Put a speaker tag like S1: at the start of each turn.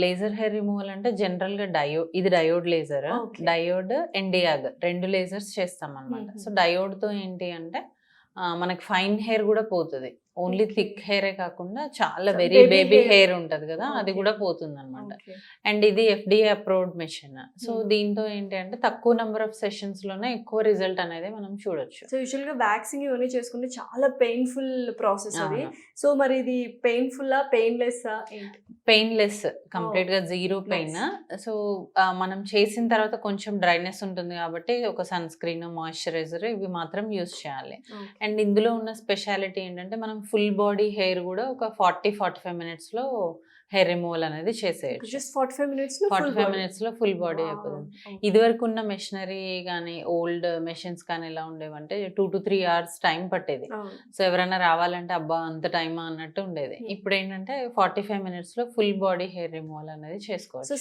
S1: Laser hair removal అంటే జనరల్‌గా ఇది diode laser.
S2: Okay.
S1: Diode, ND YAG 2 lasers చేస్తామనమాట. సో,
S2: హుహుహు.
S1: డయోడ్‌తో ఏంటి అంటే మనకి ఫైన్ హెయిర్ గూడా పోతది. Only
S2: okay.
S1: థిక్ హెయిరే కాకుండా చాలా very
S2: baby
S1: baby
S2: hair.
S1: Hair ఉంటది గదా! అది
S2: ఓకే.
S1: గూడా పోతుందనమాట.
S2: ఓకే.
S1: అండ్ ఇది ఎఫ్‌డీఏ అప్రూవ్డ్ మెషిన్. సో,
S2: హుహు.
S1: దీంతో ఏంటి అంటే తక్కువ నంబర్ ఆఫ్ సెషన్స్‌లోనే ఎక్కువ రిజల్ట్ అనేది మనం చూడొచ్చు.
S2: సో, యూజువల్‌గా వాక్సింగ్ ఇవన్నీ చేసుకుంటే చాలా పెయిన్‌ఫుల్ ప్రాసెస్ అది.
S1: అవును.
S2: సో, మరి ఇది పెయిన్‌ఫుల్లా? పెయిన్‌లెస్సా ఏంటి?
S1: పెయిన్‌లెస్.
S2: ఓహ్!
S1: కంప్లీట్‌గా జీరో పెయిన్.
S2: నైస్.
S1: సో, మనం చేసిన తర్వాత కొంచెం డ్రైనెస్ ఉంటుంది కాబట్టి ఒక సన్ స్క్రీన్, మాయిశ్చరైజర్ ఇవి మాత్రం యూజ్ చేయాలి.
S2: ఓకే.
S1: అండ్ ఇందులో ఉన్న స్పెషాలిటీ ఏంటంటే మనం ఫుల్ బాడీ హెయిర్ గూడా ఒక 45 మినిట్స్‌లో హెయిర్ రిమూవల్ అనేది చేసేయొచ్చు.
S2: జస్ట్ 45 మినిట్స్‌లో ఫుల్
S1: 45
S2: బాడీ.
S1: మినిట్స్‌లో ఫుల్ బాడీ
S2: వావ్!
S1: అయిపోతుంది.
S2: ఓకే.
S1: ఇదివరకున్న మెషినరీ గానీ, ఓల్డ్ మెషిన్స్ కానీ ఎలా ఉండేవంటే 2-3 అవర్స్ టైం పట్టేది.
S2: అవును.
S1: సో, ఎవరైనా రావాలంటే అబ్బా! అంత టైమా అన్నట్టు ఉండేది.
S2: హ్మ్.
S1: ఇప్పుడేంటంటే 45 మినిట్స్‌లో ఫుల్ బాడీ హెయిర్ రిమూవల్ అనేది
S2: సో
S1: చేసుకోవచ్చు.